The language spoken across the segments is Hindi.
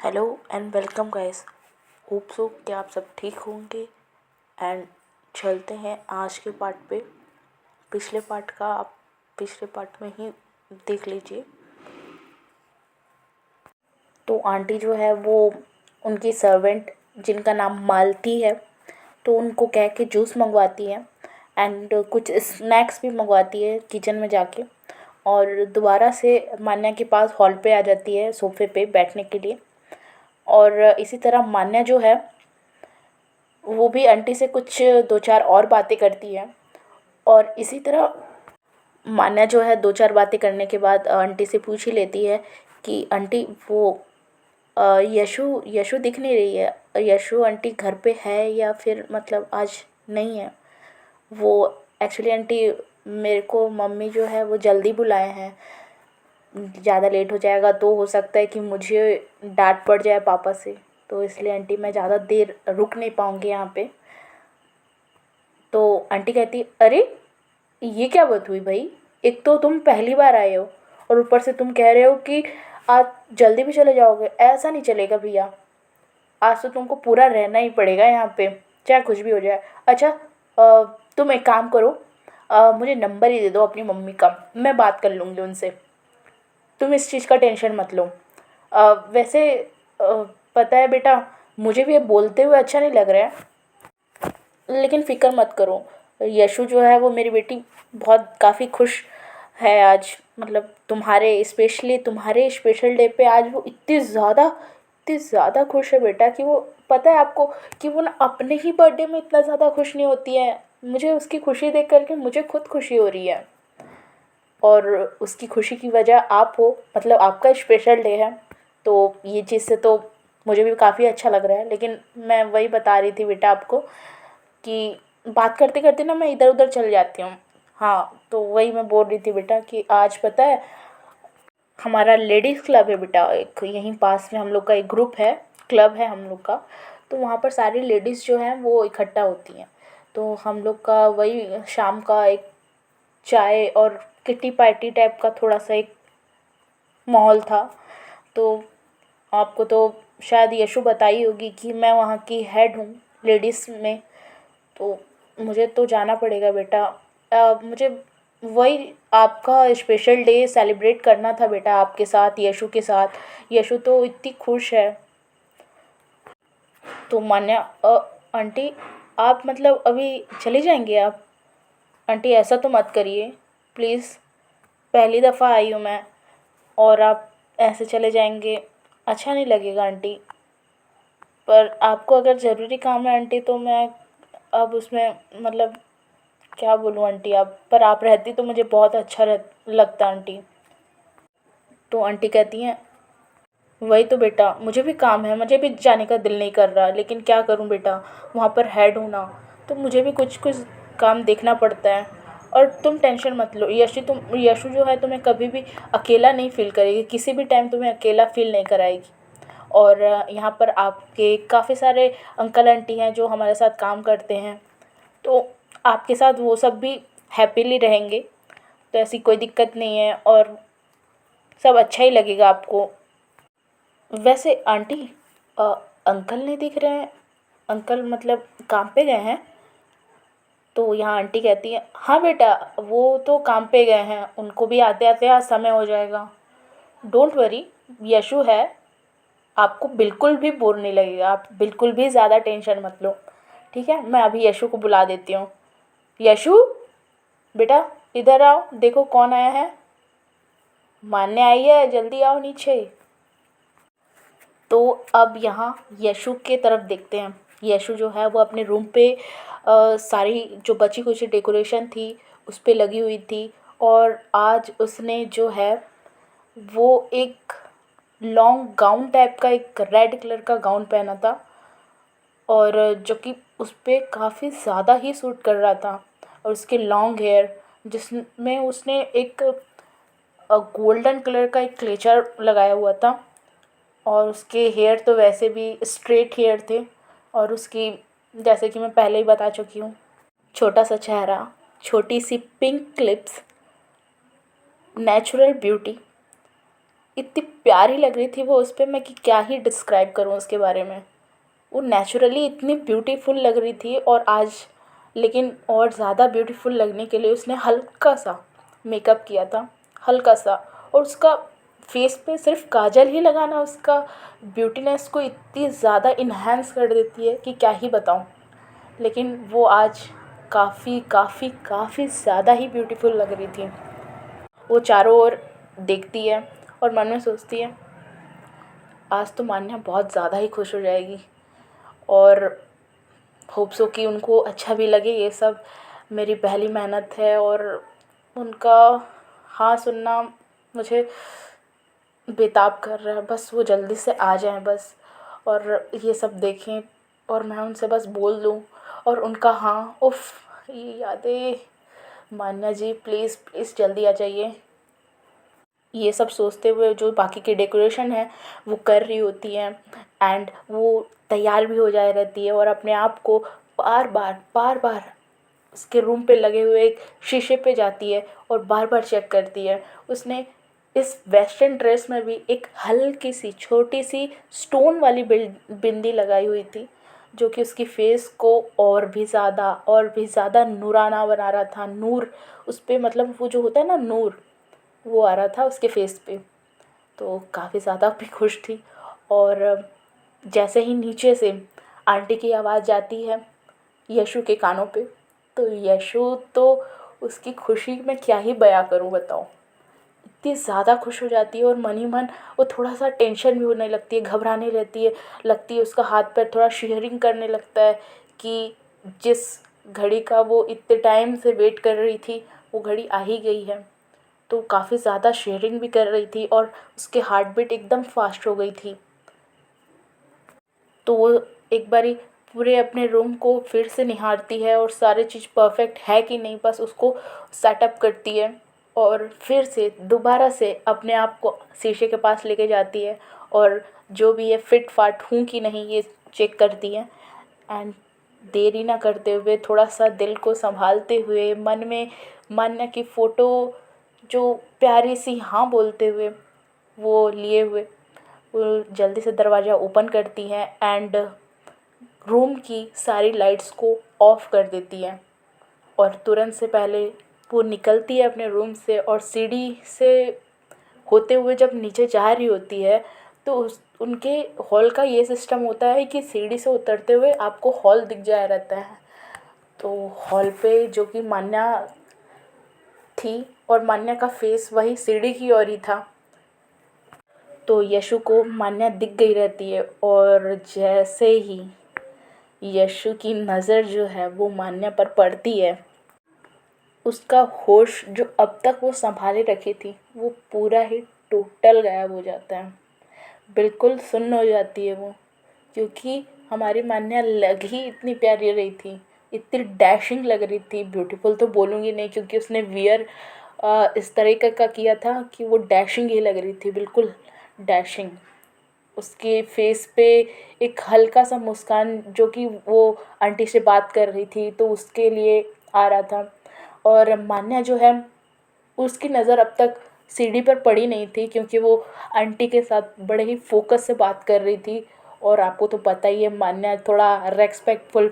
Hello and welcome guys. Hope so कि आप सब ठीक होंगे। एंड चलते हैं आज के पार्ट पे। पिछले पार्ट का आप पिछले पार्ट में ही देख लीजिए। तो आंटी जो है वो उनकी सर्वेंट जिनका नाम मालती है, तो उनको कह के जूस मंगवाती है एंड कुछ स्नैक्स भी मंगवाती है किचन में जाके। और दोबारा से मान्या के पास हॉल पे आ जाती है सोफ़े पे बैठने के लिए। और इसी तरह मान्या जो है वो भी आंटी से कुछ दो चार और बातें करती है। और इसी तरह मान्या जो है दो चार बातें करने के बाद आंटी से पूछ ही लेती है कि आंटी वो यशु यशु दिख नहीं रही है। यशु आंटी घर पे है या फिर मतलब आज नहीं है। वो एक्चुअली आंटी मेरे को मम्मी जो है वो जल्दी बुलाए हैं। ज़्यादा लेट हो जाएगा तो हो सकता है कि मुझे डांट पड़ जाए पापा से। तो इसलिए आंटी मैं ज़्यादा देर रुक नहीं पाऊँगी यहाँ पे। तो आंटी कहती अरे ये क्या बात हुई भाई। एक तो तुम पहली बार आए हो और ऊपर से तुम कह रहे हो कि आज जल्दी भी चले जाओगे। ऐसा नहीं चलेगा भैया। आज तो तुमको पूरा रहना ही पड़ेगा यहाँ पे, चाहे कुछ भी हो जाए। अच्छा, तुम एक काम करो, मुझे नंबर ही दे दो अपनी मम्मी का, मैं बात कर लूँगी उनसे। तुम इस चीज़ का टेंशन मत लो। वैसे पता है बेटा, मुझे भी ये बोलते हुए अच्छा नहीं लग रहा है, लेकिन फ़िक्र मत करो। यशु जो है वो मेरी बेटी बहुत काफ़ी खुश है आज। मतलब तुम्हारे स्पेशली तुम्हारे स्पेशल डे पे आज वो इतनी ज़्यादा खुश है बेटा कि वो, पता है आपको कि वो ना अपने ही बर्थडे में इतना ज़्यादा खुश नहीं होती है। मुझे उसकी खुशी देख करके मुझे खुद खुशी हो रही है। और उसकी खुशी की वजह आप हो, मतलब आपका स्पेशल डे है। तो ये चीज़ से तो मुझे भी काफ़ी अच्छा लग रहा है। लेकिन मैं वही बता रही थी बेटा आपको कि बात करते करते ना मैं इधर उधर चल जाती हूँ। हाँ, तो वही मैं बोल रही थी बेटा कि आज पता है हमारा लेडीज़ क्लब है बेटा। एक यहीं पास में हम लोग का एक ग्रुप है, क्लब है हम लोग का। तो वहाँ पर सारी लेडीज़ जो हैं वो इकट्ठा होती हैं। तो हम लोग का वही शाम का एक चाय और किटी पार्टी टाइप का थोड़ा सा एक माहौल था। तो आपको तो शायद यशु बताई होगी कि मैं वहाँ की हेड हूँ लेडीज़ में। तो मुझे तो जाना पड़ेगा बेटा। मुझे वही आपका स्पेशल डे सेलिब्रेट करना था बेटा आपके साथ, यशु के साथ। यशु तो इतनी खुश है। तो मान्या, आंटी आप मतलब अभी चले जाएंगे आप? आंटी ऐसा तो मत करिए प्लीज़। पहली दफ़ा आई हूँ मैं और आप ऐसे चले जाएंगे, अच्छा नहीं लगेगा आंटी। पर आपको अगर ज़रूरी काम है आंटी तो मैं अब उसमें मतलब क्या बोलूँ आंटी। आप पर आप रहती तो मुझे बहुत अच्छा लगता आंटी। तो आंटी कहती हैं वही तो बेटा, मुझे भी काम है, मुझे भी जाने का दिल नहीं कर रहा, लेकिन क्या करूं बेटा, वहाँ पर हेड हूँ ना, तो मुझे भी कुछ कुछ काम देखना पड़ता है। और तुम टेंशन मत लो यशु जो है तुम्हें कभी भी अकेला नहीं फील करेगी, किसी भी टाइम तुम्हें अकेला फील नहीं कराएगी। और यहाँ पर आपके काफ़ी सारे अंकल आंटी हैं जो हमारे साथ काम करते हैं। तो आपके साथ वो सब भी हैप्पीली रहेंगे। तो ऐसी कोई दिक्कत नहीं है और सब अच्छा ही लगेगा आपको। वैसे आंटी, अ, अंकल नहीं दिख रहे हैं। अंकल मतलब काम पे गए हैं? तो यहाँ आंटी कहती है हाँ बेटा, वो तो काम पे गए हैं, उनको भी आते आते आज समय हो जाएगा। डोंट वरी, यशु है, आपको बिल्कुल भी बोर नहीं लगेगा। आप बिल्कुल भी ज़्यादा टेंशन मत लो। ठीक है, मैं अभी यशु को बुला देती हूँ। यशु बेटा, इधर आओ, देखो कौन आया है। मान्य आई है, जल्दी आओ नीचे। तो अब यहाँ यशु के तरफ देखते हैं। यशु जो है वो अपने रूम पे सारी जो बची कुची डेकोरेशन थी उस पे लगी हुई थी। और आज उसने जो है वो एक लॉन्ग गाउन टाइप का, एक रेड कलर का गाउन पहना था। और जो कि उस पे काफ़ी ज़्यादा ही सूट कर रहा था। और उसके लॉन्ग हेयर जिसमें उसने एक गोल्डन कलर का एक क्लेचर लगाया हुआ था। और उसके हेयर तो वैसे भी स्ट्रेट हेयर थे। और उसकी, जैसे कि मैं पहले ही बता चुकी हूँ, छोटा सा चेहरा, छोटी सी पिंक लिप्स, नेचुरल ब्यूटी। इतनी प्यारी लग रही थी वो उस पे, मैं कि क्या ही डिस्क्राइब करूँ उसके बारे में। वो नेचुरली इतनी ब्यूटीफुल लग रही थी, और आज लेकिन और ज़्यादा ब्यूटीफुल लगने के लिए उसने हल्का सा मेकअप किया था, हल्का सा। और उसका फेस पे सिर्फ काजल ही लगाना उसका ब्यूटीनेस को इतनी ज़्यादा इन्हेंस कर देती है कि क्या ही बताऊँ। लेकिन वो आज काफ़ी काफ़ी काफ़ी ज़्यादा ही ब्यूटीफुल लग रही थी। वो चारों ओर देखती है और मन में सोचती है, आज तो मान्या बहुत ज़्यादा ही खुश हो जाएगी, और होप सो कि उनको अच्छा भी लगे ये सब। मेरी पहली मेहनत है, और उनका हाँ सुनना मुझे बेताब कर रहा है। बस वो जल्दी से आ जाएं बस, और ये सब देखें, और मैं उनसे बस बोल दूँ, और उनका हाँ, उफ़ ये यादें। मान्या जी प्लीज़ प्लीज़ जल्दी आ जाइए। ये सब सोचते हुए जो बाकी की डेकोरेशन है वो कर रही होती हैं, एंड वो तैयार भी हो जाए रहती है, और अपने आप को बार बार उसके रूम पे लगे हुए एक शीशे पे जाती है और बार बार चेक करती है। उसने इस वेस्टर्न ड्रेस में भी एक हल्की सी छोटी सी स्टोन वाली बिंदी लगाई हुई थी, जो कि उसकी फेस को और भी ज़्यादा नूराना बना रहा था। नूर उस पे, मतलब वो जो होता है ना नूर, वो आ रहा था उसके फेस पे। तो काफ़ी ज़्यादा भी खुश थी। और जैसे ही नीचे से आंटी की आवाज़ जाती है यशु के कानों पे, तो यशु तो उसकी खुशी में क्या ही बयां करूं बताओ। इतनी ज़्यादा खुश हो जाती है, और मन ही मन वो थोड़ा सा टेंशन भी होने लगती है, घबराने रहती है, लगती है उसका हाथ पैर थोड़ा शिहरिंग करने लगता है कि जिस घड़ी का वो इतने टाइम से वेट कर रही थी वो घड़ी आ ही गई है। तो काफ़ी ज़्यादा शेयरिंग भी कर रही थी, और उसके हार्ट बीट एकदम फास्ट हो गई थी। तो वो एक बारी पूरे अपने रूम को फिर से निहारती है, और सारी चीज़ परफेक्ट है कि नहीं बस उसको सेटअप करती है, और फिर से दोबारा से अपने आप को शीशे के पास लेके जाती है, और जो भी है फिट फाट हूँ कि नहीं ये चेक करती है। एंड देरी ना करते हुए, थोड़ा सा दिल को संभालते हुए, मन में मान्या की फ़ोटो जो प्यारी सी हाँ बोलते हुए वो लिए हुए, वो जल्दी से दरवाज़ा ओपन करती हैं, एंड रूम की सारी लाइट्स को ऑफ कर देती हैं। और तुरंत से पहले वो निकलती है अपने रूम से, और सीढ़ी से होते हुए जब नीचे जा रही होती है, तो उस उनके हॉल का ये सिस्टम होता है कि सीढ़ी से उतरते हुए आपको हॉल दिख जाया रहता है। तो हॉल पे जो कि मान्या थी, और मान्या का फेस वही सीढ़ी की ओर ही था, तो यशु को मान्या दिख गई रहती है। और जैसे ही यशु की नज़र जो है वो मान्या पर पड़ती है, उसका होश जो अब तक वो संभाले रखी थी वो पूरा ही टोटल गायब हो जाता है। बिल्कुल सुन्न हो जाती है वो, क्योंकि हमारी मान्या लग ही इतनी प्यारी रही थी, इतनी डैशिंग लग रही थी। ब्यूटीफुल तो बोलूँगी नहीं, क्योंकि उसने वियर इस तरीके का किया था कि वो डैशिंग ही लग रही थी, बिल्कुल डैशिंग। उसके फेस पे एक हल्का सा मुस्कान, जो कि वो आंटी से बात कर रही थी तो उसके लिए आ रहा था। और मान्या जो है उसकी नज़र अब तक सीढ़ी पर पड़ी नहीं थी, क्योंकि वो आंटी के साथ बड़े ही फोकस से बात कर रही थी। और आपको तो पता ही है मान्या थोड़ा रेस्पेक्टफुल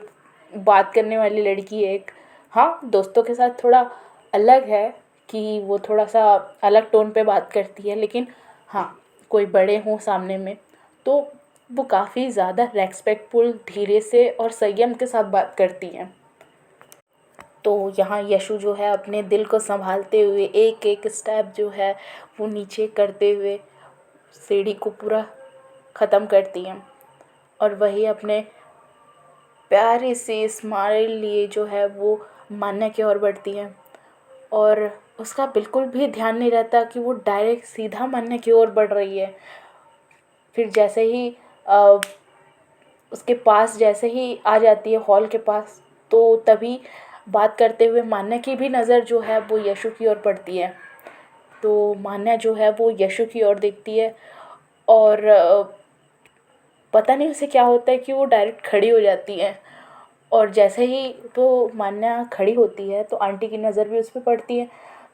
बात करने वाली लड़की है एक। हाँ, दोस्तों के साथ थोड़ा अलग है कि वो थोड़ा सा अलग टोन पे बात करती है, लेकिन हाँ, कोई बड़े हों सामने में तो वो काफ़ी ज़्यादा रेस्पेक्टफुल, धीरे से और संयम के साथ बात करती हैं। तो यहाँ यशु जो है अपने दिल को संभालते हुए एक एक स्टेप जो है वो नीचे करते हुए सीढ़ी को पूरा ख़त्म करती हैं, और वही अपने प्यारी सी स्माइल लिए जो है वो मान्या की ओर बढ़ती हैं। और उसका बिल्कुल भी ध्यान नहीं रहता कि वो डायरेक्ट सीधा मान्या की ओर बढ़ रही है। फिर जैसे ही अ, उसके पास जैसे ही आ जाती है हॉल के पास, तो तभी बात करते हुए मान्या की भी नज़र जो है वो यशु की ओर पड़ती है। तो मान्या जो है वो यशु की ओर देखती है, और पता नहीं उसे क्या होता है कि वो डायरेक्ट खड़ी हो जाती है। और जैसे ही वो मान्या खड़ी होती है तो आंटी की नज़र भी उस पर पड़ती है।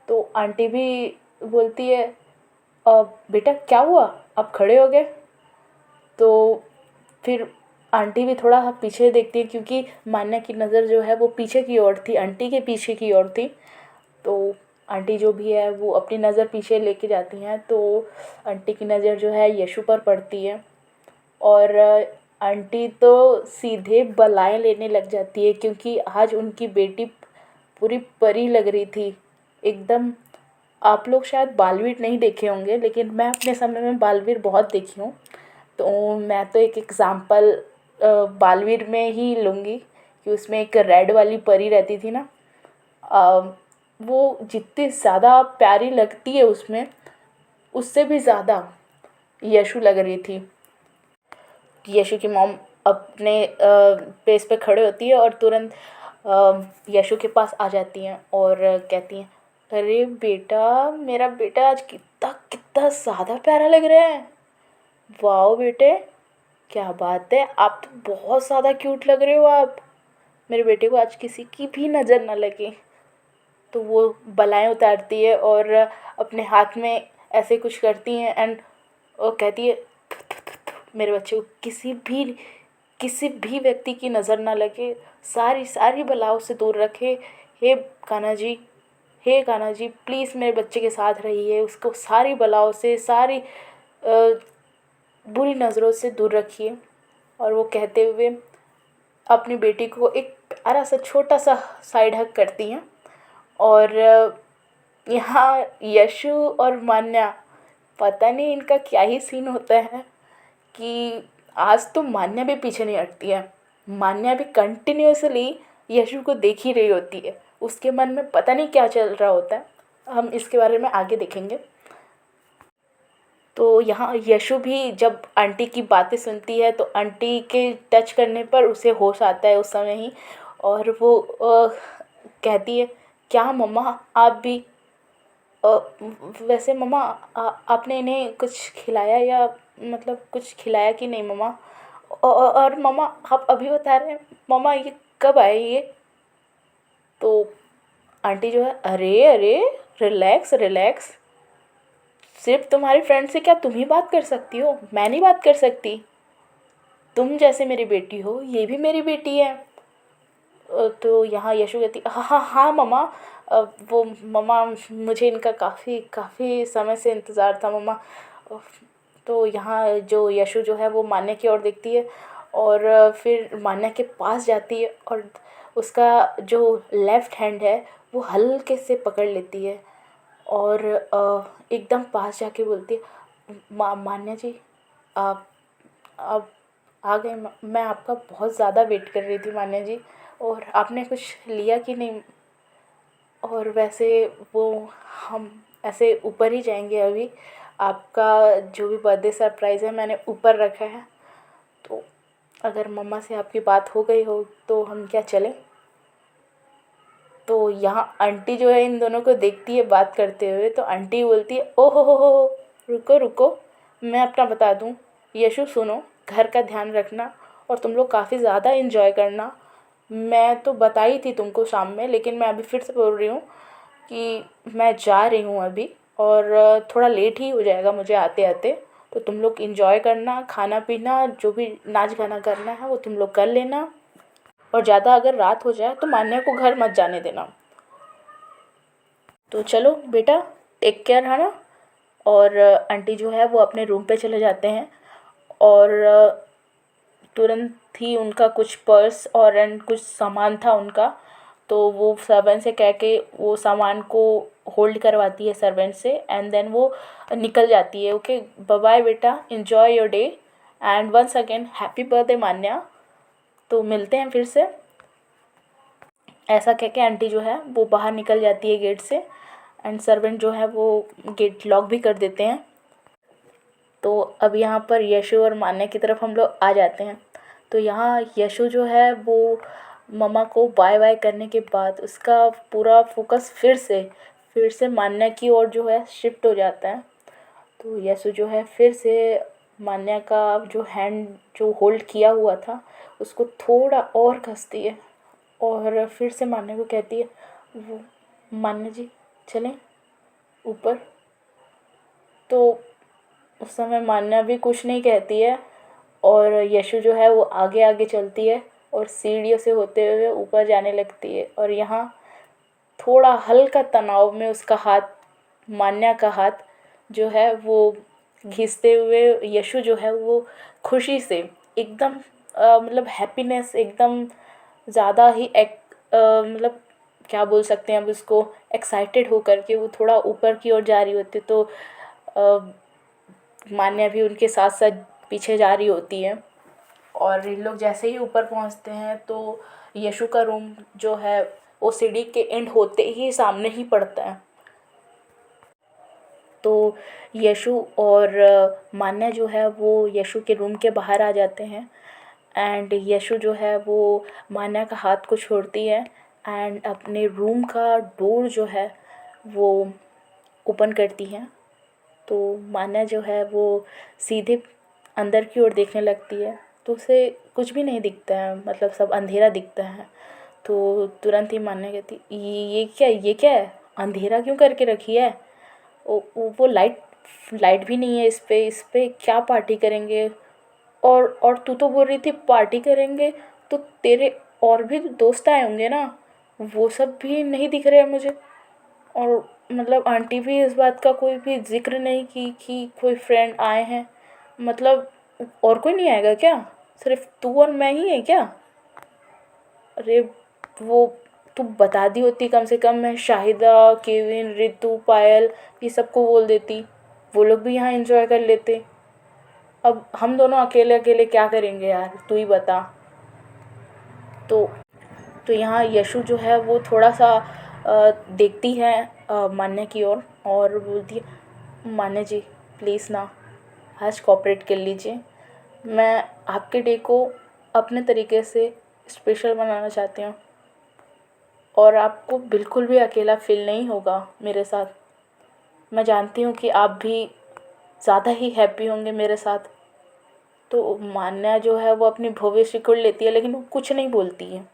तो आंटी भी बोलती है बेटा क्या हुआ, आप खड़े हो गए? तो फिर आंटी भी थोड़ा पीछे देखती है, क्योंकि मान्या की नज़र जो है वो पीछे की ओर थी, आंटी के पीछे की ओर थी। तो आंटी जो भी है वो अपनी नज़र पीछे लेके जाती हैं, तो आंटी की नज़र जो है यशु पर पड़ती है। और आंटी तो सीधे बलाएं लेने लग जाती है, क्योंकि आज उनकी बेटी पूरी परी लग रही थी एकदम। आप लोग शायद बालवीर नहीं देखे होंगे, लेकिन मैं अपने समय में बालवीर बहुत देखी हूँ। तो मैं तो एक एग्ज़ाम्पल बालवीर में ही लूँगी, कि उसमें एक रेड वाली परी रहती थी ना। अ, वो जितनी ज़्यादा प्यारी लगती है उसमें, उससे भी ज़्यादा यशु लग रही थी। यशु की मॉम अपने पेस पे खड़े होती है और तुरंत यशु के पास आ जाती हैं और कहती हैं, अरे बेटा, मेरा बेटा आज कितना कितना ज़्यादा प्यारा लग रहा है। वाओ बेटे, क्या बात है, आप तो बहुत ज़्यादा क्यूट लग रहे हो आप। मेरे बेटे को आज किसी की भी नज़र ना लगे। तो वो बलाएं उतारती है और अपने हाथ में ऐसे कुछ करती हैं, एंड वो कहती है, मेरे बच्चे को किसी भी व्यक्ति की नज़र ना लगे, सारी सारी बलाओं से दूर रखे। हे कान्हा जी, हे कान्हा जी, प्लीज़ मेरे बच्चे के साथ रहिए, उसको सारी बलाओं से, सारी बुरी नज़रों से दूर रखिए। और वो कहते हुए अपनी बेटी को एक प्यारा सा छोटा सा साइड हग करती हैं। और यहाँ यशु और मान्या, पता नहीं इनका क्या ही सीन होता है कि आज तो मान्या भी पीछे नहीं हटती है। मान्या भी कंटिन्यूअसली यशु को देख ही रही होती है, उसके मन में पता नहीं क्या चल रहा होता है। हम इसके बारे में आगे देखेंगे। तो यहाँ यशु भी जब आंटी की बातें सुनती है, तो आंटी के टच करने पर उसे होश आता है उस समय ही। और वो कहती है, क्या मम्मा आप भी अ, वैसे मम्मा, आपने इन्हें कुछ खिलाया, या मतलब कुछ खिलाया कि नहीं मम्मा? और मम्मा आप अभी बता रहे हैं, मम्मा ये कब आए ये? तो आंटी जो है, अरे अरे, रिलैक्स रिलैक्स, सिर्फ तुम्हारी फ्रेंड से क्या तुम ही बात कर सकती हो, मैं नहीं बात कर सकती? तुम जैसे मेरी बेटी हो, ये भी मेरी बेटी है। तो यहाँ यशु कहती, हाँ हाँ हाँ मम्मा, वो मम्मा, मुझे इनका काफ़ी काफ़ी समय से इंतज़ार था मम्मा। तो यहाँ जो यशु जो है वो मान्या की ओर देखती है, और फिर मान्या के पास जाती है, और उसका जो लेफ्ट हैंड है वो हल्के से पकड़ लेती है, और एकदम पास जाके बोलती है, मान्या जी, आप आप आ गए? मैं आपका बहुत ज़्यादा वेट कर रही थी मान्या जी, और आपने कुछ लिया कि नहीं? और वैसे वो, हम ऐसे ऊपर ही जाएंगे अभी। आपका जो भी बर्थडे सरप्राइज़ है मैंने ऊपर रखा है, तो अगर मम्मा से आपकी बात हो गई हो तो हम क्या चलें? तो यहाँ आंटी जो है इन दोनों को देखती है बात करते हुए, तो आंटी बोलती है, ओ हो, रुको रुको, मैं अपना बता दूँ। यशु सुनो, घर का ध्यान रखना, और तुम लोग काफ़ी ज़्यादा इंजॉय करना। मैं तो बताई थी तुमको शाम में, लेकिन मैं अभी फिर से बोल रही हूँ कि मैं जा रही हूँ अभी, और थोड़ा लेट ही हो जाएगा मुझे आते आते। तो तुम लोग इंजॉय करना, खाना पीना, जो भी नाच गाना करना है वो तुम लोग कर लेना, और ज़्यादा अगर रात हो जाए तो मान्या को घर मत जाने देना। तो चलो बेटा, टेक केयर, है ना? और आंटी जो है वो अपने रूम पे चले जाते हैं, और तुरंत ही उनका कुछ पर्स और एंड कुछ सामान था उनका, तो वो सर्वेंट से कह के वो सामान को होल्ड करवाती है सर्वेंट से, एंड देन वो निकल जाती है। ओके, बाय बाय बेटा, enjoy your day, and once again happy birthday Manya. तो मिलते हैं फिर से। ऐसा कह के आंटी जो है वो बाहर निकल जाती है गेट से, एंड सर्वेंट जो है वो गेट लॉक भी कर देते हैं। तो अब यहाँ पर यशु और मान्या की तरफ हम लोग आ जाते हैं। तो यहाँ यशु जो है वो मम्मा को बाय बाय करने के बाद उसका पूरा फोकस फिर से मान्या की ओर जो है शिफ्ट हो जाता है। तो यशु जो है फिर से मान्या का जो हैंड जो होल्ड किया हुआ था उसको थोड़ा और कसती है, और फिर से मान्या को कहती है, वो मान्या जी, चलें ऊपर? तो उस समय मान्या भी कुछ नहीं कहती है और यशु जो है वो आगे आगे चलती है और सीढ़ियों से होते हुए ऊपर जाने लगती है। और यहाँ थोड़ा हल्का तनाव में उसका हाथ, मान्या का हाथ जो है वो घिसते हुए यशु जो है वो खुशी से एकदम मतलब हैप्पीनेस एकदम ज़्यादा ही मतलब क्या बोल सकते हैं अब उसको, एक्साइटेड होकर के वो थोड़ा ऊपर की ओर जा रही होती है। तो अ, मान्या भी उनके साथ साथ पीछे जा रही होती है। और इन लोग जैसे ही ऊपर पहुंचते हैं तो यशु का रूम जो है वो सीढ़ी के एंड होते ही सामने ही पड़ता है। तो यशु और मान्या जो है वो यशु के रूम के बाहर आ जाते हैं। एंड यशु जो है वो मान्या का हाथ को छोड़ती है एंड अपने रूम का डोर जो है वो ओपन करती है। तो मान्या जो है वो सीधे अंदर की ओर देखने लगती है तो उसे कुछ भी नहीं दिखता है, मतलब सब अंधेरा दिखता है। तो तुरंत ही मान्या कहती, ये क्या है, अंधेरा क्यों करके रखी है? वो लाइट लाइट भी नहीं है इस पे क्या पार्टी करेंगे? और तू तो बोल रही थी पार्टी करेंगे, तो तेरे और भी दोस्त आए होंगे ना, वो सब भी नहीं दिख रहे हैं मुझे। और मतलब आंटी भी इस बात का कोई भी जिक्र नहीं की कि कोई फ्रेंड आए हैं, मतलब और कोई नहीं आएगा क्या? सिर्फ तू और मैं ही है क्या? अरे वो तू बता दी होती कम से कम, मैं शाहिदा, केविन, रितु, पायल ये सबको बोल देती, वो लोग भी यहाँ एंजॉय कर लेते। अब हम दोनों अकेले अकेले क्या करेंगे यार, तू ही बता। तो यहाँ यशु जो है वो थोड़ा सा देखती है मान्या की ओर और बोलती है, मान्या जी प्लीज़ ना, आज कोऑपरेट कर लीजिए। मैं आपके डे को अपने तरीके से स्पेशल बनाना चाहती हूँ और आपको बिल्कुल भी अकेला फील नहीं होगा मेरे साथ। मैं जानती हूँ कि आप भी ज़्यादा ही हैप्पी होंगे मेरे साथ। तो मान्या जो है वो अपनी भव्य सिकुड़ लेती है लेकिन वो कुछ नहीं बोलती है।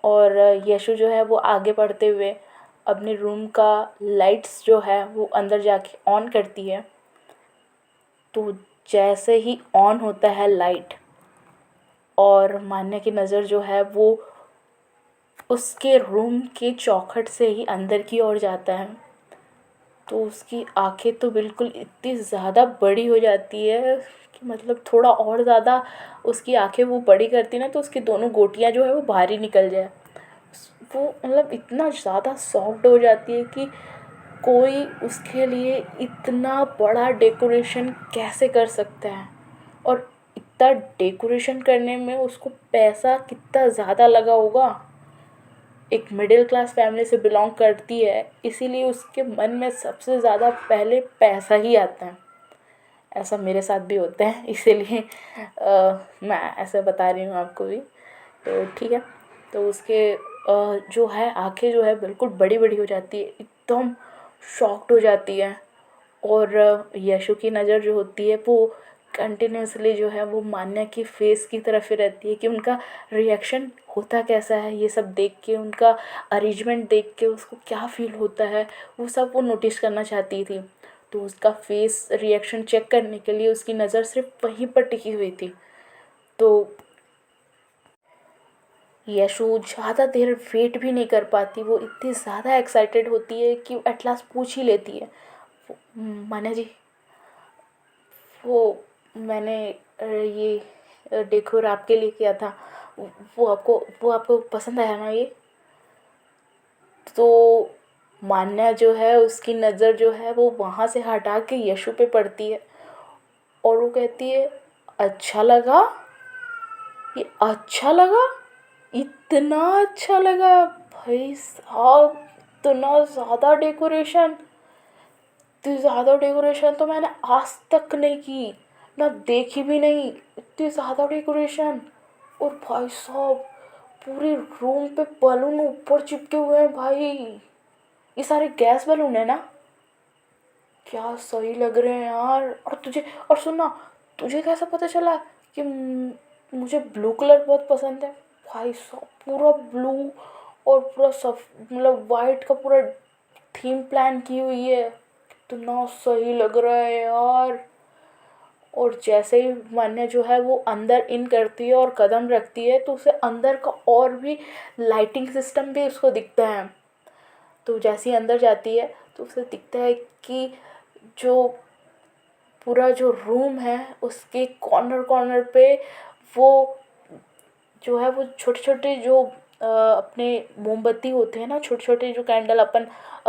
और यशु जो है वो आगे बढ़ते हुए अपने रूम का लाइट्स जो है वो अंदर जाके ऑन करती है। तो जैसे ही ऑन होता है लाइट और मान्या की नज़र जो है वो उसके रूम के चौखट से ही अंदर की ओर जाता है तो उसकी आंखें तो बिल्कुल इतनी ज़्यादा बड़ी हो जाती है कि मतलब थोड़ा और ज़्यादा उसकी आंखें वो बड़ी करती ना तो उसकी दोनों गोटियाँ जो है वो बाहर ही निकल जाए। वो मतलब इतना ज़्यादा सॉफ्ट हो जाती है कि कोई उसके लिए इतना बड़ा डेकोरेशन कैसे कर सकता है। और इतना डेकोरेशन करने में उसको पैसा कितना ज़्यादा लगा होगा। एक मिडिल क्लास फैमिली से बिलोंग करती है इसीलिए उसके मन में सबसे ज़्यादा पहले पैसा ही आता है। ऐसा मेरे साथ भी होता है इसीलिए मैं ऐसे बता रही हूँ आपको भी। तो ठीक है। तो उसके जो है आंखें जो है बिल्कुल बड़ी बड़ी हो जाती है, एकदम शॉक्ड हो जाती है। और यशु की नज़र जो होती है वो कंटिन्यूसली जो है वो मान्या की फेस की तरफ ही रहती है कि उनका रिएक्शन होता कैसा है, ये सब देख के उनका अरेंजमेंट देख के उसको क्या फील होता है, वो सब वो नोटिस करना चाहती थी। तो उसका फेस रिएक्शन चेक करने के लिए उसकी नज़र सिर्फ वहीं पर टिकी हुई थी। तो यशु ज़्यादा देर वेट भी नहीं कर पाती, वो इतनी ज़्यादा एक्साइटेड होती है कि एट लास्ट पूछ ही लेती है, मान्या जी वो मैंने ये डेकोर आपके लिए किया था, वो आपको पसंद आया ना ये? तो मान्या जो है उसकी नज़र जो है वो वहाँ से हटा के यशु पे पड़ती है और वो कहती है, अच्छा लगा, ये अच्छा लगा, इतना अच्छा लगा भाई साहब, इतना ज़्यादा डेकोरेशन, इतनी ज़्यादा डेकोरेशन तो मैंने आज तक नहीं की, ना देखी भी नहीं, इतनी ज़्यादा डेकोरेशन। और भाई साहब पूरे रूम पे बलून ऊपर चिपके हुए हैं भाई, ये सारे गैस बलून है ना, क्या सही लग रहे हैं यार। और सुनना, तुझे कैसे पता चला कि मुझे ब्लू कलर बहुत पसंद है? भाई साहब पूरा ब्लू और पूरा सब मतलब वाइट का पूरा थीम प्लान की हुई है, इतना सही लग रहा है यार। और जैसे ही मान्या जो है वो अंदर इन करती है और कदम रखती है तो उसे अंदर का और भी लाइटिंग सिस्टम भी उसको दिखता है। तो जैसे ही अंदर जाती है तो उसे दिखता है कि जो पूरा जो रूम है उसके कॉर्नर कॉर्नर पे वो जो है वो छोटे छोटे जो अपने मोमबत्ती होते हैं ना, छोटे छोटे जो कैंडल अपन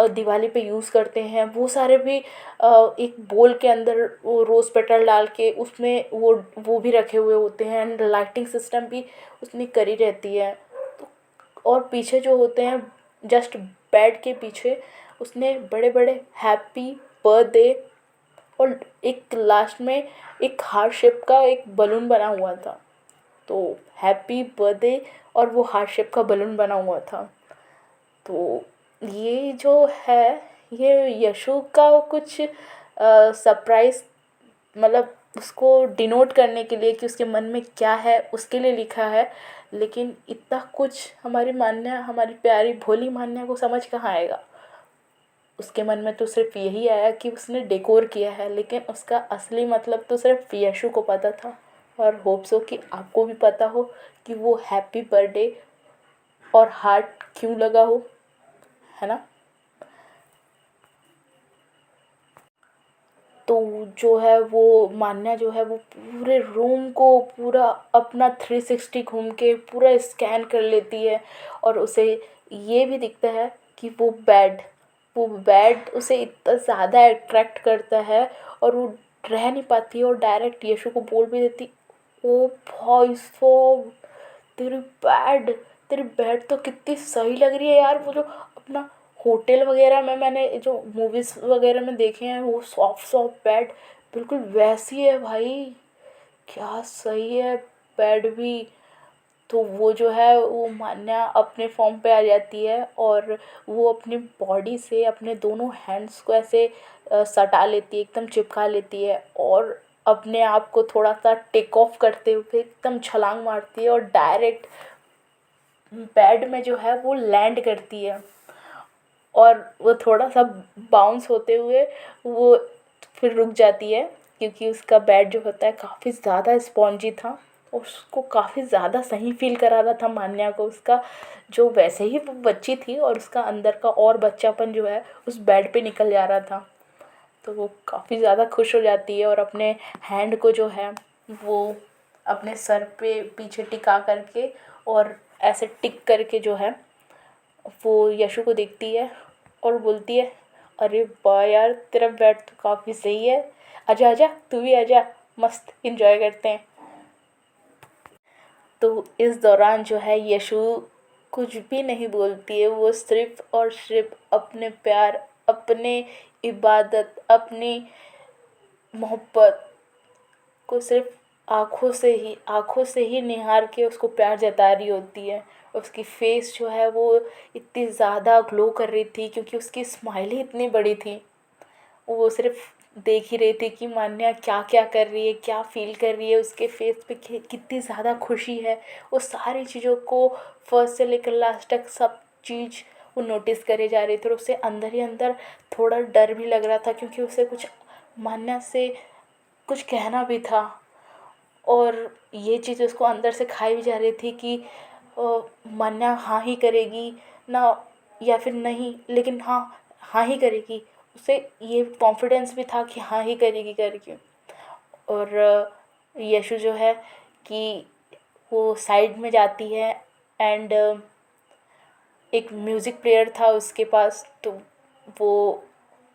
दिवाली पे यूज़ करते हैं, वो सारे भी एक बोल के अंदर वो रोज़ पेटल डाल के उसमें वो भी रखे हुए होते हैं। एंड लाइटिंग सिस्टम भी उसमें करी रहती है। तो और पीछे जो होते हैं, जस्ट बेड के पीछे उसने बड़े बड़े हैप्पी बर्थडे और एक लास्ट में एक हार्ट शेप का एक बलून बना हुआ था। तो हैप्पी बर्थडे और वो हार्ट शेप का बलून बना हुआ था। तो ये जो है, ये यशु का कुछ सरप्राइज, मतलब उसको डिनोट करने के लिए कि उसके मन में क्या है उसके लिए लिखा है। लेकिन इतना कुछ हमारी मान्या, हमारी प्यारी भोली मान्या को समझ कहाँ आएगा। उसके मन में तो सिर्फ यही आया कि उसने डेकोर किया है, लेकिन उसका असली मतलब तो सिर्फ यशु को पता था। और होप सो कि आपको भी पता हो कि वो हैप्पी बर्थडे और हार्ट क्यों लगा हो, है ना। तो जो है वो मान्या जो है वो पूरे रूम को पूरा अपना 360 घूम के पूरा स्कैन कर लेती है। और उसे ये भी दिखता है कि वो बेड उसे इतना ज़्यादा अट्रैक्ट करता है और वो रह नहीं पाती है और डायरेक्ट यशु को बोल भी देती, ओ भाई साहब, तेरी बेड तेरी बेड तो कितनी सही लग रही है यार। वो जो अपना होटल वगैरह में मैंने जो मूवीज़ वगैरह में देखे हैं, वो सॉफ्ट सॉफ्ट बेड बिल्कुल वैसी है भाई। क्या सही है बेड भी। तो वो जो है वो मान्या अपने फॉर्म पे आ जाती है और वो अपनी बॉडी से अपने दोनों हैंड्स को ऐसे सटा लेती है, एकदम चिपका लेती है और अपने आप को थोड़ा सा टेक ऑफ करते हुए एकदम छलांग मारती है और डायरेक्ट बेड में जो है वो लैंड करती है। और वो थोड़ा सा बाउंस होते हुए वो फिर रुक जाती है, क्योंकि उसका बेड जो होता है काफ़ी ज़्यादा स्पॉन्जी था। उसको काफ़ी ज़्यादा सही फील करा रहा था मान्या को उसका, जो वैसे ही वो बच्ची थी और उसका अंदर का और बच्चापन जो है उस बेड पे निकल जा रहा था। तो वो काफ़ी ज़्यादा खुश हो जाती है और अपने हैंड को जो है वो अपने सर पे पीछे टिका करके और ऐसे टिक करके जो है वो यशु को देखती है और बोलती है, अरे वाह यार, तेरा बेड तो काफ़ी सही है, आजा आजा तू भी आजा, मस्त इंजॉय करते हैं। तो इस दौरान जो है यशु कुछ भी नहीं बोलती है, वो सिर्फ और सिर्फ अपने प्यार, अपने इबादत, अपनी मोहब्बत को सिर्फ आँखों से ही निहार के उसको प्यार जता रही होती है। उसकी फेस जो है वो इतनी ज़्यादा ग्लो कर रही थी क्योंकि उसकी स्माइल ही इतनी बड़ी थी। वो सिर्फ देख ही रही थी कि मान्या क्या क्या कर रही है, क्या फील कर रही है, उसके फेस पे कितनी ज़्यादा खुशी है। वो सारी चीज़ों को फर्स्ट से लेकर लास्ट तक सब चीज़ वो नोटिस करे जा रही थी। और उसे अंदर ही अंदर थोड़ा डर भी लग रहा था क्योंकि उसे कुछ मान्या से कुछ कहना भी था। और ये चीज़ उसको अंदर से खाई भी जा रही थी कि मान्या हाँ ही करेगी ना या फिर नहीं, लेकिन हाँ, हाँ ही करेगी। उसे ये कॉन्फिडेंस भी था कि हाँ ही करेगी करके। और यशु जो है कि वो साइड में जाती है एंड एक म्यूज़िक प्लेयर था उसके पास, तो वो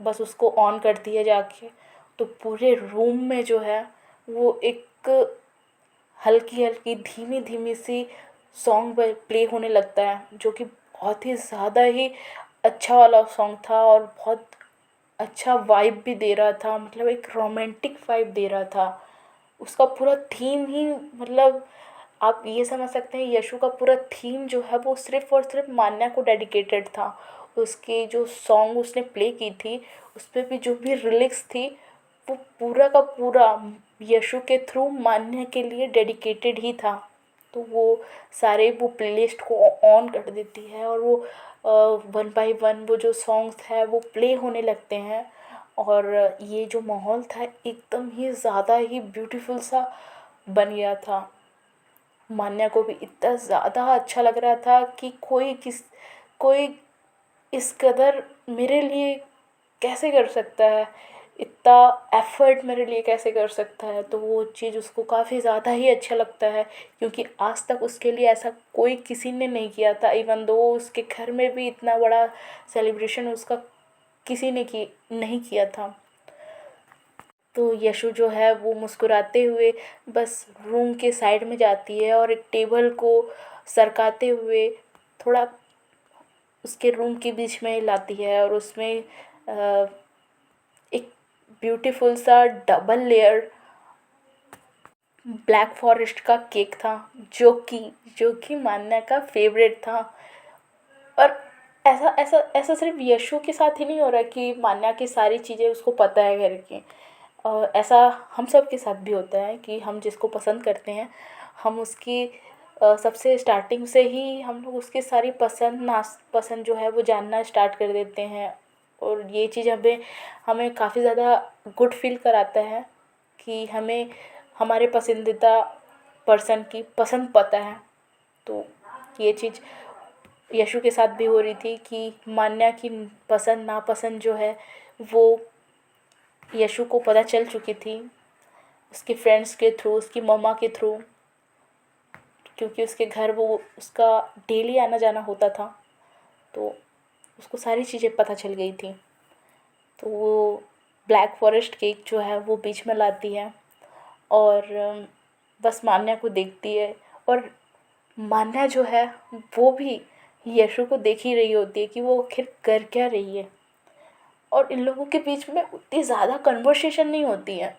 बस उसको ऑन करती है जाके। तो पूरे रूम में जो है वो एक हल्की हल्की धीमी धीमी सी सॉन्ग प्ले होने लगता है, जो कि बहुत ही ज़्यादा ही अच्छा वाला सॉन्ग था और बहुत अच्छा वाइब भी दे रहा था, मतलब एक रोमांटिक वाइब दे रहा था। उसका पूरा थीम ही, मतलब आप ये समझ सकते हैं यशु का पूरा थीम जो है वो सिर्फ़ और सिर्फ मान्या को डेडिकेटेड था। उसकी जो सॉन्ग उसने प्ले की थी उस पे भी जो भी लिरिक्स थी वो पूरा का पूरा यशु के थ्रू मान्या के लिए डेडिकेटेड ही था। तो वो सारे वो प्लेलिस्ट को ऑन कर देती है और वो वन बाय वन वो जो सॉन्ग्स है वो प्ले होने लगते हैं। और ये जो माहौल था एकदम ही ज़्यादा ही ब्यूटीफुल सा बन गया था। मान्या को भी इतना ज़्यादा अच्छा लग रहा था कि कोई इस कदर मेरे लिए कैसे कर सकता है, इतना एफर्ट मेरे लिए कैसे कर सकता है। तो वो चीज़ उसको काफ़ी ज़्यादा ही अच्छा लगता है, क्योंकि आज तक उसके लिए ऐसा कोई किसी ने नहीं किया था। इवन दो उसके घर में भी इतना बड़ा सेलिब्रेशन उसका किसी ने की नहीं किया था। तो यशु जो है वो मुस्कुराते हुए बस रूम के साइड में जाती है और एक टेबल को सरकाते हुए थोड़ा उसके रूम के बीच में लाती है, और उसमें अ, एक ब्यूटीफुल सा डबल लेयर ब्लैक फॉरेस्ट का केक था, जो कि मान्या का फेवरेट था। और ऐसा ऐसा ऐसा सिर्फ यशु के साथ ही नहीं हो रहा कि मान्या की सारी चीज़ें उसको पता है घर की। और ऐसा हम सब के साथ भी होता है कि हम जिसको पसंद करते हैं, हम उसकी सबसे स्टार्टिंग से ही हम लोग उसकी सारी पसंद जो है वो जानना स्टार्ट कर देते हैं। और ये चीज़ हमें हमें काफ़ी ज़्यादा गुड फील कराता है कि हमें हमारे पसंदीदा पर्सन की पसंद पता है। तो ये चीज़ यशु के साथ भी हो रही थी कि मान्या की पसंद नापसंद जो है वो यशु को पता चल चुकी थी, उसके फ्रेंड्स के थ्रू, उसकी मम्मा के थ्रू, क्योंकि उसके घर वो उसका डेली आना जाना होता था। तो उसको सारी चीज़ें पता चल गई थी। तो वो ब्लैक फॉरेस्ट केक जो है वो बीच में लाती है और बस मान्या को देखती है। और मान्या जो है वो भी यशु को देख ही रही होती है कि वो आखिर कर क्या रही है। और इन लोगों के बीच में उतनी ज़्यादा कन्वर्सेशन नहीं होती है,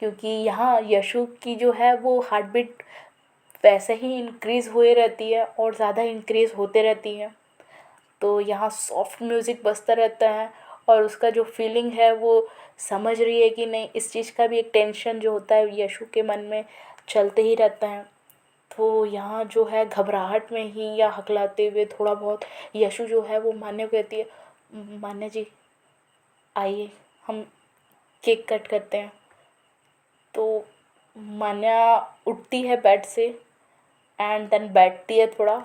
क्योंकि यहाँ यशु की जो है वो हार्ट बीट वैसे ही इंक्रीज़ हुए रहती है और ज़्यादा इंक्रीज़ होते रहती है। तो यहाँ सॉफ्ट म्यूज़िक बजता रहता है, और उसका जो फीलिंग है वो समझ रही है कि नहीं, इस चीज़ का भी एक टेंशन जो होता है यशु के मन में चलते ही रहता है। तो यहाँ जो है घबराहट में ही या हकलाते हुए थोड़ा बहुत यशु जो है वो मान्या को कहती है, मान्या जी आइए हम केक कट करते हैं। तो मान्या उठती है बेड से एंड देन बैठती है थोड़ा,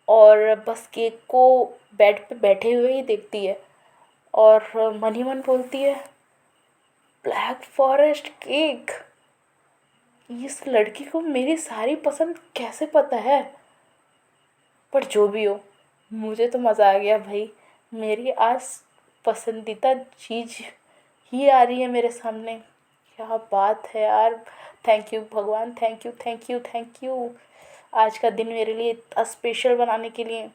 और बस केक को बेड पे बैठे हुए ही देखती है, और मन ही मन बोलती है, ब्लैक फॉरेस्ट केक, इस लड़की को मेरी सारी पसंद कैसे पता है। पर जो भी हो, मुझे तो मज़ा आ गया भाई। मेरी आज पसंदीदा चीज़ ही आ रही है मेरे सामने। क्या बात है यार। थैंक यू भगवान, thank you thank you thank you, आज का दिन मेरे लिए इतना स्पेशल बनाने के लिए।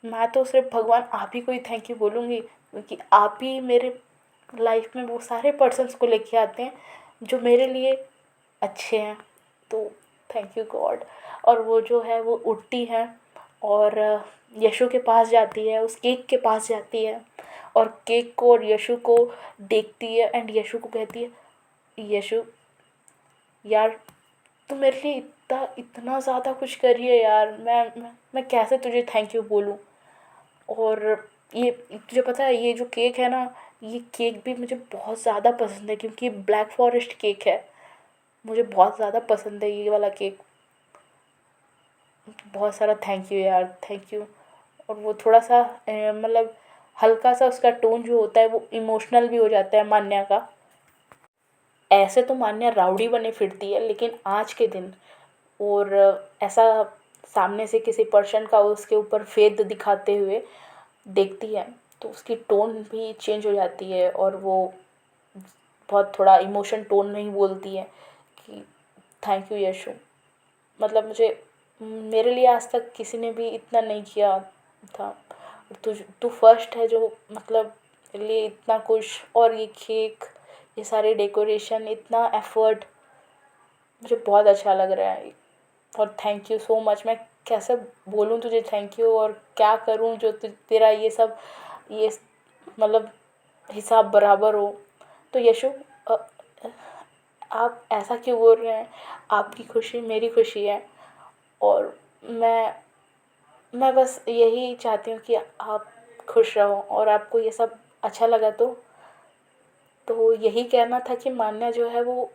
मैं तो सिर्फ भगवान आप ही को ही थैंक यू बोलूँगी, क्योंकि आप ही मेरे लाइफ में वो सारे पर्सन्स को लेके आते हैं जो मेरे लिए अच्छे हैं। तो थैंक यू गॉड। और वो जो है वो उठती है और यशु के पास जाती है, उस केक के पास जाती है, और केक को और यशु को देखती है एंड यशु को कहती है, यशु यार तू मेरे लिए इतना इतना ज़्यादा कुछ कर रही है यार, मैं कैसे तुझे थैंक यू बोलूँ। और ये तुझे पता है ये जो केक है ना, ये केक भी मुझे बहुत ज़्यादा पसंद है, क्योंकि ब्लैक फॉरेस्ट केक है। मुझे बहुत ज़्यादा पसंद है ये वाला केक। बहुत सारा थैंक यू यार, थैंक यू। और वो थोड़ा सा मतलब हल्का सा उसका टोन जो होता है वो इमोशनल भी हो जाता है मान्या का। ऐसे तो मान्या राउडी बने फिरती है, लेकिन आज के दिन और ऐसा सामने से किसी पर्सन का उसके ऊपर फेद दिखाते हुए देखती है तो उसकी टोन भी चेंज हो जाती है, और वो बहुत थोड़ा इमोशन टोन में ही बोलती है कि थैंक यू यशु। मतलब मेरे लिए आज तक किसी ने भी इतना नहीं किया था, और तू फर्स्ट है जो मतलब मेरे लिए इतना कुछ, और ये केक, ये सारे डेकोरेशन, इतना एफर्ट, मुझे बहुत अच्छा लग रहा है। और थैंक यू सो मच। मैं कैसे बोलूँ तुझे थैंक यू, और क्या करूँ जो तेरा ये सब ये मतलब हिसाब बराबर हो। तो यशु अ, आप ऐसा क्यों बोल रहे हैं, आपकी खुशी मेरी खुशी है। और मैं मैं बस यही चाहती हूँ कि आप खुश रहो, और आपको ये सब अच्छा लगा तो तो यही कहना था कि मान्या जो है वो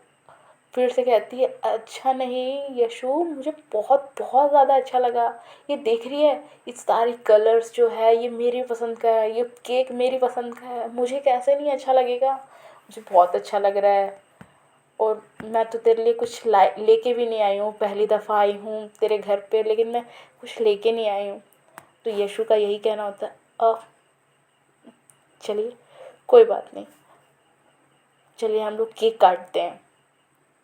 फिर से कहती है, अच्छा नहीं यशु, मुझे बहुत बहुत ज़्यादा अच्छा लगा। ये देख रही है, ये सारी कलर्स जो है ये मेरी पसंद का है, ये केक मेरी पसंद का है, मुझे कैसे नहीं अच्छा लगेगा, मुझे बहुत अच्छा लग रहा है। और मैं तो तेरे लिए कुछ लेके भी नहीं आई हूँ, पहली दफ़ा आई हूँ तेरे घर पे, लेकिन मैं कुछ लेके नहीं आई हूँ। तो यशु का यही कहना होता है, चलिए कोई बात नहीं, चलिए हम लोग केक काटते हैं।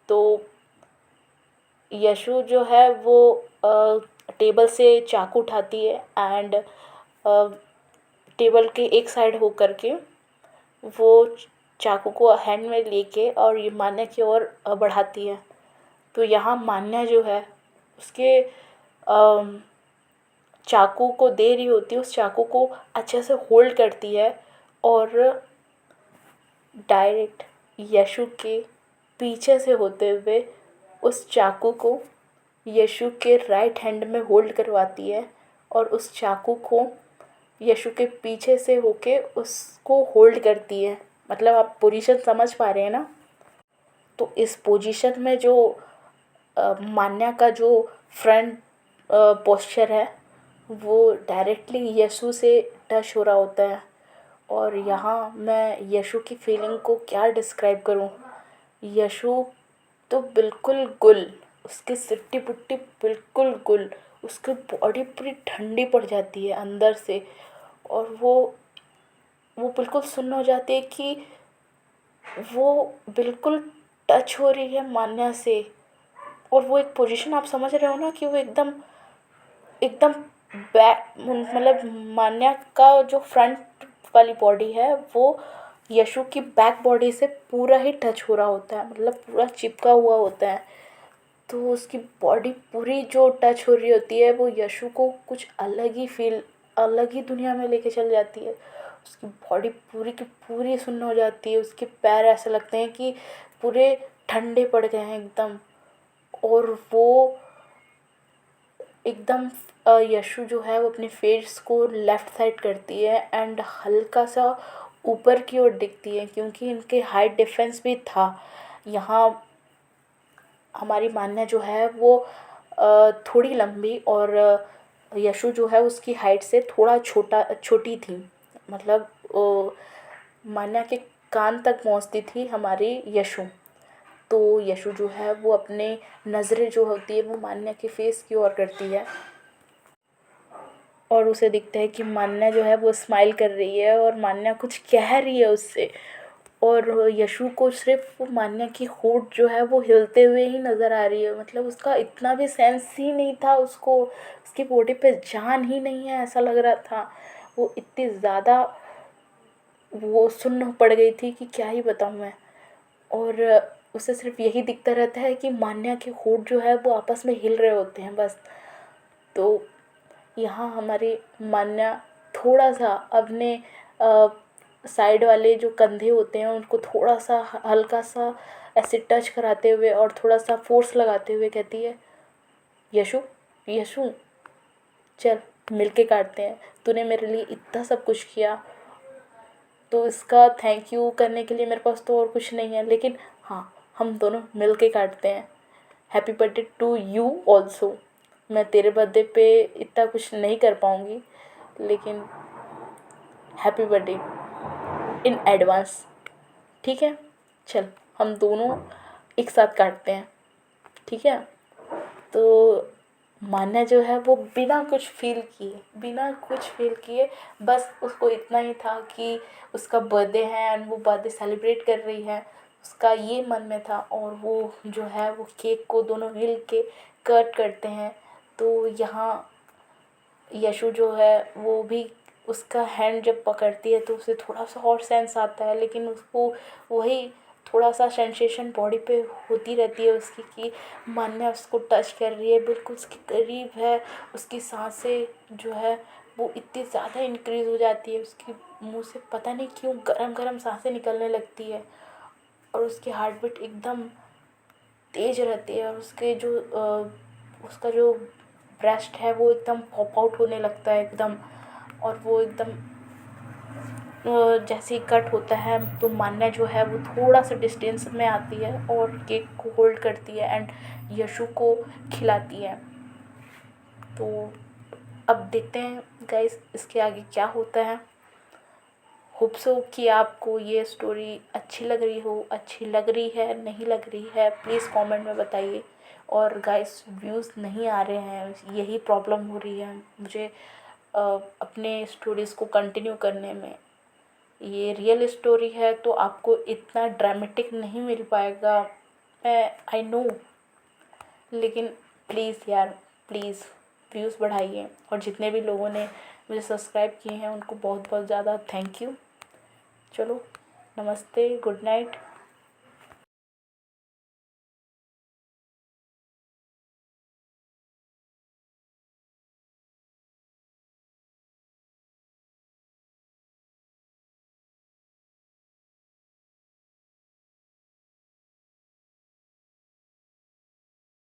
तो यशु जो है वो टेबल से चाकू उठाती है एंड टेबल के एक साइड हो करके वो चाकू को हैंड में लेके और ये मान्या की ओर बढ़ाती है। तो यहाँ मान्या जो है उसके चाकू को दे रही होती है, उस चाकू को अच्छे से होल्ड करती है और डायरेक्ट यशु के पीछे से होते हुए उस चाकू को यशु के राइट हैंड में होल्ड करवाती है और उस चाकू को यशु के पीछे से होके उसको होल्ड करती है। मतलब आप पोजीशन समझ पा रहे हैं ना। तो इस पोजीशन में जो मान्या का जो फ्रंट पोस्चर है वो डायरेक्टली यशु से टच हो रहा होता है। और यहाँ मैं यशु की फीलिंग को क्या डिस्क्राइब करूँ। यशु तो बिल्कुल गुल, उसकी सिट्टी पुट्टी बिल्कुल गुल, उसकी बॉडी पूरी ठंडी पड़ जाती है अंदर से। और वो बिल्कुल सुन्न हो जाती है कि वो बिल्कुल टच हो रही है मान्या से। और वो एक पोजीशन आप समझ रहे हो ना कि वो एकदम एकदम बैक, मतलब मान्या का जो फ्रंट वाली बॉडी है वो यशु की बैक बॉडी से पूरा ही टच हो रहा होता है, मतलब पूरा चिपका हुआ होता है। तो उसकी बॉडी पूरी जो टच हो रही होती है वो यशु को कुछ अलग ही फील, अलग ही दुनिया में लेके चल जाती है। उसकी बॉडी पूरी की पूरी सुन्न हो जाती है, उसके पैर ऐसे लगते हैं कि पूरे ठंडे पड़ गए हैं एकदम। और वो एकदम यशु जो है वो अपने फेस को लेफ़्ट साइड करती है एंड हल्का सा ऊपर की ओर दिखती है, क्योंकि इनके हाइट डिफरेंस भी था। यहाँ हमारी मान्या जो है वो थोड़ी लंबी और यशु जो है उसकी हाइट से थोड़ा छोटी थी। मतलब मान्या के कान तक पहुँचती थी हमारी यशु। तो यशु जो है वो अपने नज़रें जो होती है वो मान्या के फेस की ओर करती है और उसे दिखता है कि मान्या जो है वो स्माइल कर रही है और मान्या कुछ कह रही है उससे। और यशु को सिर्फ वो मान्या की होठ जो है वो हिलते हुए ही नज़र आ रही है, मतलब उसका इतना भी सेंस ही नहीं था, उसको उसकी बॉडी पे जान ही नहीं है ऐसा लग रहा था। वो इतनी ज़्यादा वो सुन्न पड़ गई थी कि क्या ही बताऊँ मैं। और उसे सिर्फ यही दिखता रहता है कि मान्या के होठ जो है वो आपस में हिल रहे होते हैं बस। तो यहाँ हमारी मान्या थोड़ा सा अपने साइड वाले जो कंधे होते हैं उनको थोड़ा सा हल्का सा ऐसे टच कराते हुए और थोड़ा सा फोर्स लगाते हुए कहती है, यशु यशु चल मिलके काटते हैं, तूने मेरे लिए इतना सब कुछ किया, तो इसका थैंक यू करने के लिए मेरे पास तो और कुछ नहीं है, लेकिन हाँ हम दोनों मिल के काटते हैं। Happy birthday to you also. मैं तेरे बर्थडे पे इतना कुछ नहीं कर पाऊँगी, लेकिन हैप्पी बर्थडे इन एडवांस। ठीक है, चल हम दोनों एक साथ काटते हैं, ठीक है। तो मान्या जो है वो बिना कुछ फील किए बस उसको इतना ही था कि उसका बर्थडे है एंड वो बर्थडे सेलिब्रेट कर रही है, उसका ये मन में था। और वो जो है वो केक को दोनों मिल के कट करते हैं। तो यहाँ यशु जो है वो भी उसका हैंड जब पकड़ती है तो उसे थोड़ा सा और सेंस आता है, लेकिन उसको वही थोड़ा सा सेंसेशन बॉडी पे होती रहती है उसकी कि मान्या उसको टच कर रही है, बिल्कुल उसके करीब है। उसकी सांसें जो है वो इतनी ज़्यादा इंक्रीज़ हो जाती है, उसकी मुंह से पता नहीं क्यों गरम गरम सांसें निकलने लगती है और उसकी हार्ट बीट एकदम तेज रहती है और उसका जो ब्रेस्ट है वो एकदम पॉप आउट होने लगता है एकदम। और वो एकदम जैसे ही कट होता है तो मान्या जो है वो थोड़ा सा डिस्टेंस में आती है और केक को होल्ड करती है एंड यशु को खिलाती है। तो अब देखते हैं गाइस इसके आगे क्या होता है। होप सो कि आपको ये स्टोरी अच्छी लग रही हो, अच्छी लग रही है नहीं लग रही है प्लीज़ कमेंट में बताइए। और गाइस व्यूज़ नहीं आ रहे हैं, यही प्रॉब्लम हो रही है मुझे अपने स्टोरीज़ को कंटिन्यू करने में। ये रियल स्टोरी है तो आपको इतना ड्रामेटिक नहीं मिल पाएगा, मैं आई नो, लेकिन प्लीज़ यार प्लीज़ व्यूज़ बढ़ाइए। और जितने भी लोगों ने मुझे सब्सक्राइब किए हैं उनको बहुत बहुत ज़्यादा थैंक यू। चलो नमस्ते, गुड नाइट।